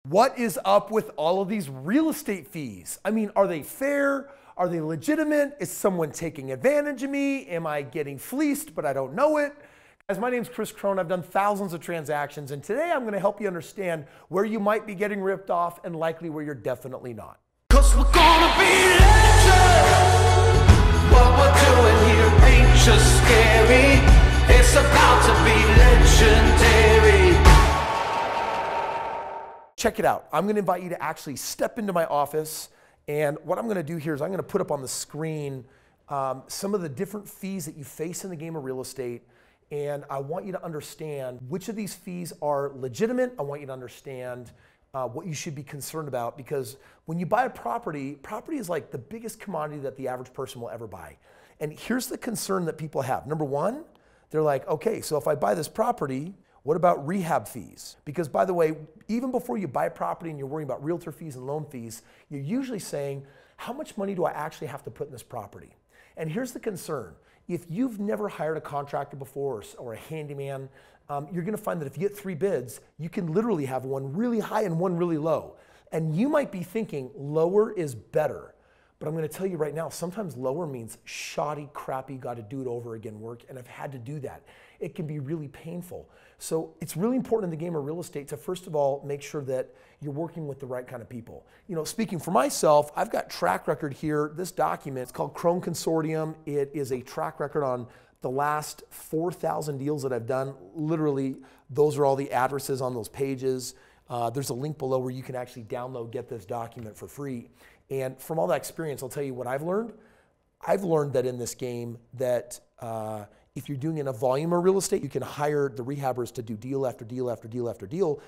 What is up with all of these real estate fees? I mean, are they fair? Are they legitimate? Is someone taking advantage of me? Am I getting fleeced, but I don't know it? Guys, my name's Chris Crone. I've done thousands of transactions, and today I'm gonna help you understand where you might be getting ripped off and likely where you're definitely not. 'Cause we're gonna be legends. What we're doing here ain't just scary. It's about to be legendary. Check it out. I'm gonna invite you to actually step into my office, and what I'm gonna do here is I'm gonna put up on the screen some of the different fees that you face in the game of real estate, and I want you to understand which of these fees are legitimate. I want you to understand what you should be concerned about, because when you buy a property, property is like the biggest commodity that the average person will ever buy. And here's the concern that people have. Number one, they're like, okay, so if I buy this property, what about rehab fees? Because by the way, even before you buy a property and you're worrying about realtor fees and loan fees, you're usually saying, how much money do I actually have to put in this property? And here's the concern. If you've never hired a contractor before or a handyman, you're gonna find that if you get 3 bids, you can literally have one really high and one really low. And you might be thinking lower is better. But I'm gonna tell you right now, sometimes lower means shoddy, crappy, gotta do it over again work, and I've had to do that. It can be really painful. So it's really important in the game of real estate to, first of all, make sure that you're working with the right kind of people. You know, speaking for myself, I've got track record here. This document, it's called Crone Consortium. It is a track record on the last 4,000 deals that I've done. Literally, those are all the addresses on those pages. There's a link below where you can actually download, get this document for free. And from all that experience, I'll tell you what I've learned. I've learned that in this game that if you're doing enough volume of real estate, you can hire the rehabbers to do deal after deal after deal after deal.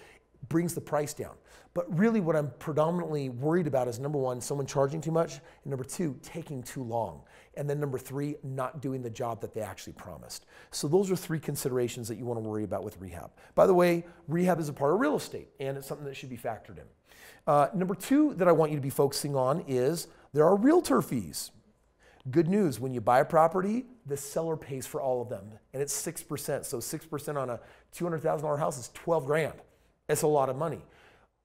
Brings the price down. But really what I'm predominantly worried about is, number one, someone charging too much, and number two, taking too long. And then number three, not doing the job that they actually promised. So those are 3 considerations that you want to worry about with rehab. By the way, rehab is a part of real estate, and it's something that should be factored in. Number 2 that I want you to be focusing on is there are realtor fees. Good news, when you buy a property, the seller pays for all of them, and it's 6%. So 6% on a $200,000 house is 12 grand. That's a lot of money.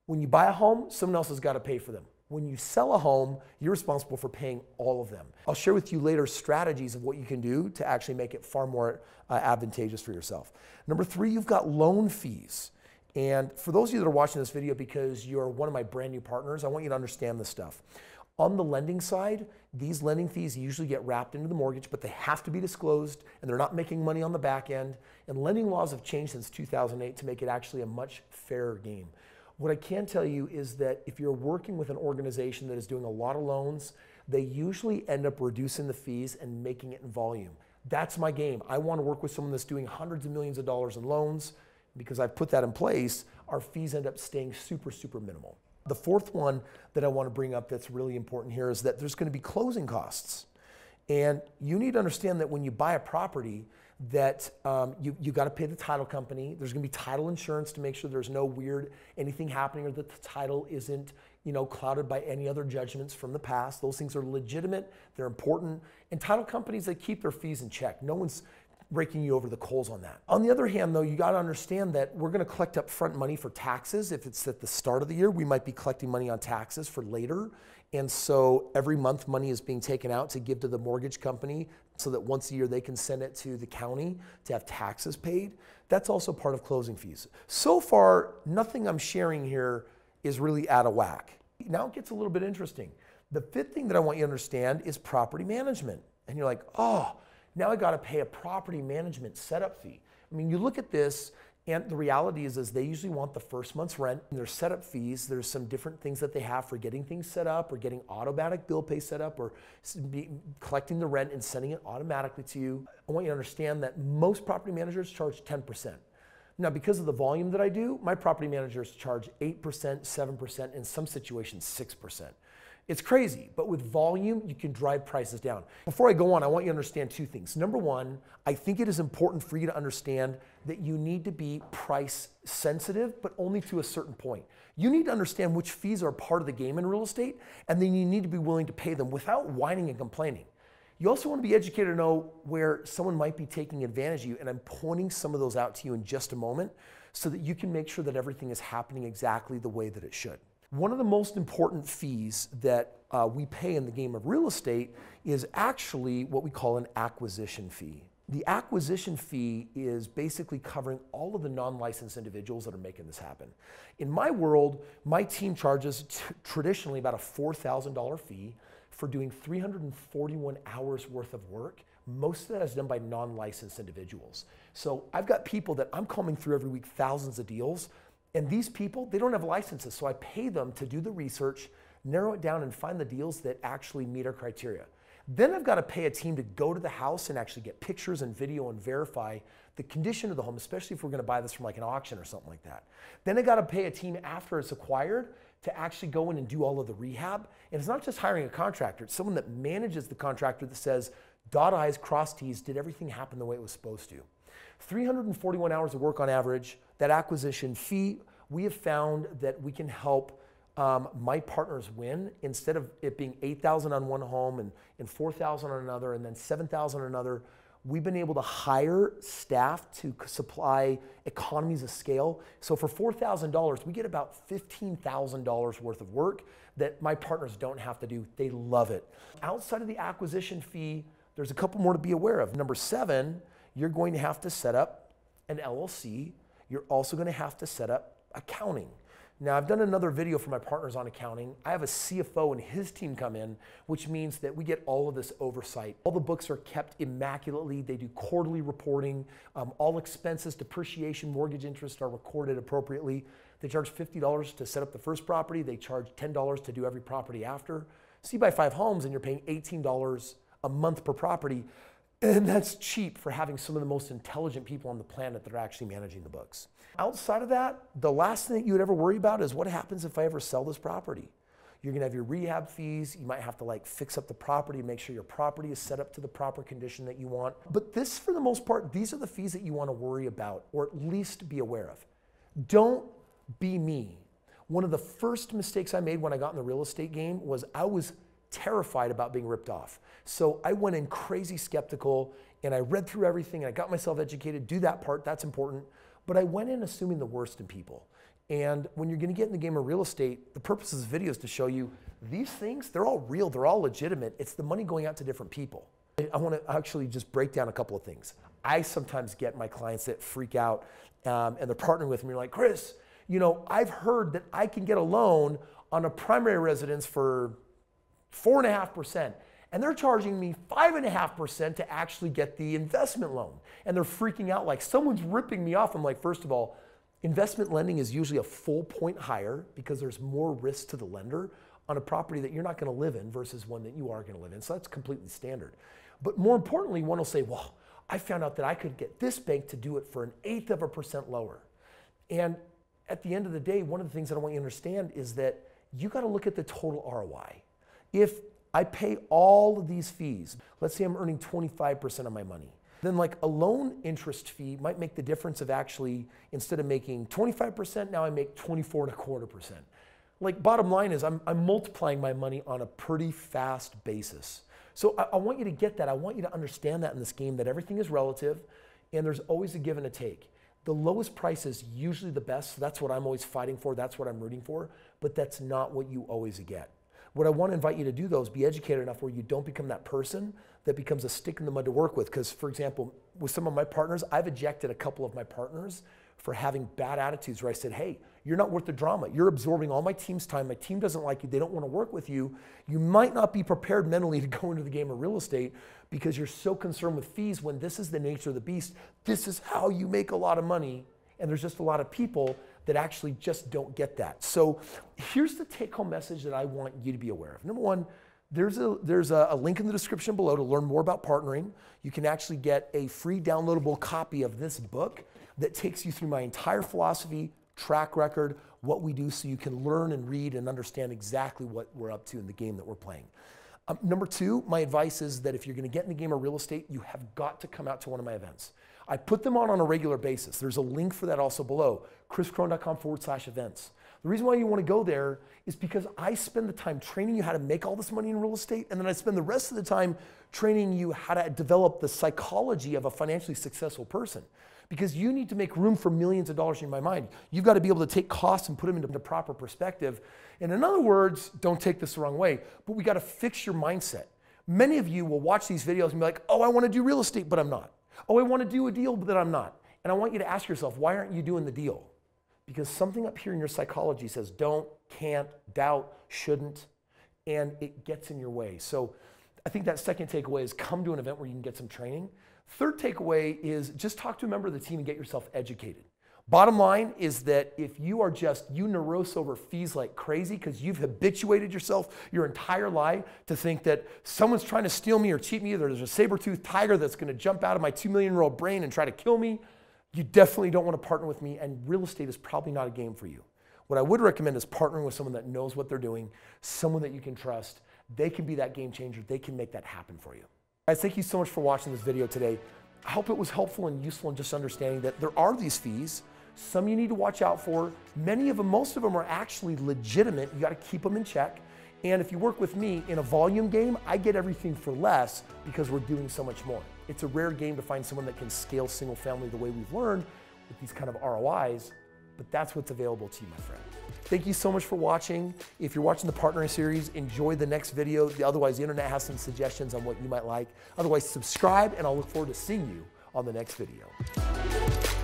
When you buy a home, someone else has got to pay for them. When you sell a home, you're responsible for paying all of them. I'll share with you later strategies of what you can do to actually make it far more advantageous for yourself. Number 3, you've got loan fees. And for those of you that are watching this video because you're one of my brand new partners, I want you to understand this stuff. On the lending side, these lending fees usually get wrapped into the mortgage, but they have to be disclosed, and they're not making money on the back end. And lending laws have changed since 2008 to make it actually a much fairer game. What I can tell you is that if you're working with an organization that is doing a lot of loans, they usually end up reducing the fees and making it in volume. That's my game. I want to work with someone that's doing hundreds of millions of dollars in loans. Because I've put that in place, our fees end up staying super, super minimal. The 4th one that I want to bring up that's really important here is that there's going to be closing costs. And you need to understand that when you buy a property, that you got to pay the title company. There's going to be title insurance to make sure there's no weird anything happening, or that the title isn't, you know, clouded by any other judgments from the past. Those things are legitimate, they're important, and title companies, they keep their fees in check. No one's raking you over the coals on that. On the other hand, though, you got to understand that we're going to collect upfront money for taxes. If it's at the start of the year, we might be collecting money on taxes for later. And so every month money is being taken out to give to the mortgage company so that once a year they can send it to the county to have taxes paid. That's also part of closing fees. So far, nothing I'm sharing here is really out of whack. Now it gets a little bit interesting. The 5th thing that I want you to understand is property management. And you're like, oh, now I got to pay a property management setup fee. I mean, you look at this, and the reality is they usually want the first month's rent. And there's setup fees. There's some different things that they have for getting things set up, or getting automatic bill pay set up, or collecting the rent and sending it automatically to you. I want you to understand that most property managers charge 10%. Now, because of the volume that I do, my property managers charge 8%, 7%, in some situations 6%. It's crazy, but with volume, you can drive prices down. Before I go on, I want you to understand 2 things. Number 1, I think it is important for you to understand that you need to be price sensitive, but only to a certain point. You need to understand which fees are part of the game in real estate, and then you need to be willing to pay them without whining and complaining. You also want to be educated to know where someone might be taking advantage of you, and I'm pointing some of those out to you in just a moment. so that you can make sure that everything is happening exactly the way that it should. One of the most important fees that we pay in the game of real estate is actually what we call an acquisition fee. The acquisition fee is basically covering all of the non-licensed individuals that are making this happen. In my world, my team charges traditionally about a $4,000 fee for doing 341 hours worth of work. Most of that is done by non-licensed individuals. So I've got people that I'm combing through every week, thousands of deals, and these people, they don't have licenses, so I pay them to do the research, narrow it down, and find the deals that actually meet our criteria. Then I've got to pay a team to go to the house and actually get pictures and video and verify the condition of the home, especially if we're going to buy this from like an auction or something like that. Then I got to pay a team after it's acquired to actually go in and do all of the rehab. And it's not just hiring a contractor, it's someone that manages the contractor that says, dot I's, cross T's, did everything happen the way it was supposed to? 341 hours of work on average. That acquisition fee, we have found that we can help my partners win. Instead of it being $8,000 on one home and $4,000 on another and then $7,000 on another, we've been able to hire staff to supply economies of scale. So for $4,000, we get about $15,000 worth of work that my partners don't have to do. They love it. Outside of the acquisition fee, there's a couple more to be aware of. Number 7, you're going to have to set up an LLC. You're also going to have to set up accounting. Now, I've done another video for my partners on accounting. I have a CFO and his team come in, which means that we get all of this oversight. All the books are kept immaculately. They do quarterly reporting. All expenses, depreciation, mortgage interest are recorded appropriately. They charge $50 to set up the first property. They charge $10 to do every property after. So you buy 5 homes and you're paying $18 a month per property. And that's cheap for having some of the most intelligent people on the planet that are actually managing the books. Outside of that, the last thing that you would ever worry about is what happens if I ever sell this property. You're gonna have your rehab fees. You might have to like fix up the property, make sure your property is set up to the proper condition that you want. But this, for the most part, these are the fees that you wanna worry about or at least be aware of. Don't be me. One of the first mistakes I made when I got in the real estate game was I was terrified about being ripped off. So I went in crazy skeptical and I read through everything and I got myself educated. Do that part, that's important. But I went in assuming the worst in people. And when you're gonna get in the game of real estate, the purpose of this video is to show you these things, they're all real, they're all legitimate. It's the money going out to different people. I wanna actually just break down a couple of things. I sometimes get my clients that freak out and they're partnering with me. You're like, Chris, you know, I've heard that I can get a loan on a primary residence for 4.5%. And they're charging me 5.5% to actually get the investment loan. And they're freaking out like someone's ripping me off. I'm like, first of all, investment lending is usually a full point higher because there's more risk to the lender on a property that you're not gonna live in versus one that you are gonna live in. So that's completely standard. But more importantly, one will say, well, I found out that I could get this bank to do it for 1/8% lower. And at the end of the day, one of the things that I want you to understand is that you gotta look at the total ROI. If I pay all of these fees, let's say I'm earning 25% of my money, then like a loan interest fee might make the difference of actually, instead of making 25%, now I make 24.25%. Like bottom line is I'm multiplying my money on a pretty fast basis. So I want you to get that. I want you to understand that in this game, that everything is relative and there's always a give and a take. The lowest price is usually the best. So that's what I'm always fighting for. That's what I'm rooting for, but that's not what you always get. What I want to invite you to do though is be educated enough where you don't become that person that becomes a stick in the mud to work with. Because for example, with some of my partners, I've ejected a couple of my partners for having bad attitudes where I said, hey, you're not worth the drama. You're absorbing all my team's time. My team doesn't like you. They don't want to work with you. You might not be prepared mentally to go into the game of real estate because you're so concerned with fees when this is the nature of the beast. This is how you make a lot of money. And there's just a lot of people that actually just don't get that. So here's the take-home message that I want you to be aware of. Number one, there's a link in the description below to learn more about partnering. You can actually get a free downloadable copy of this book that takes you through my entire philosophy, track record, what we do, so you can learn and read and understand exactly what we're up to in the game that we're playing. Number two, my advice is that if you're gonna get in the game of real estate, you have got to come out to one of my events. I put them on a regular basis. There's a link for that also below, chriscrone.com/events. The reason why you want to go there is because I spend the time training you how to make all this money in real estate, and then I spend the rest of the time training you how to develop the psychology of a financially successful person. because you need to make room for millions of dollars in my mind. You've got to be able to take costs and put them into proper perspective. And in other words, don't take this the wrong way, but we got to fix your mindset. Many of you will watch these videos and be like, oh, I want to do real estate, but I'm not. Oh, I want to do a deal, but I'm not. And I want you to ask yourself, why aren't you doing the deal? Because something up here in your psychology says don't, can't, doubt, shouldn't, and it gets in your way. So I think that second takeaway is come to an event where you can get some training. Third takeaway is just talk to a member of the team and get yourself educated. Bottom line is that if you are you neurose over fees like crazy because you've habituated yourself your entire life to think that someone's trying to steal me or cheat me, or there's a saber-toothed tiger that's going to jump out of my 2-million-year-old brain and try to kill me, you definitely don't want to partner with me, and real estate is probably not a game for you. What I would recommend is partnering with someone that knows what they're doing, someone that you can trust. They can be that game changer. They can make that happen for you. Guys, thank you so much for watching this video today. I hope it was helpful and useful in just understanding that there are these fees. Some you need to watch out for. Many of them, most of them are actually legitimate. You got to keep them in check. And if you work with me in a volume game, I get everything for less because we're doing so much more. It's a rare game to find someone that can scale single family the way we've learned with these kind of ROIs, but that's what's available to you, my friend. Thank you so much for watching. If you're watching the Partnering series, enjoy the next video. Otherwise, the internet has some suggestions on what you might like. Otherwise, subscribe, and I'll look forward to seeing you on the next video.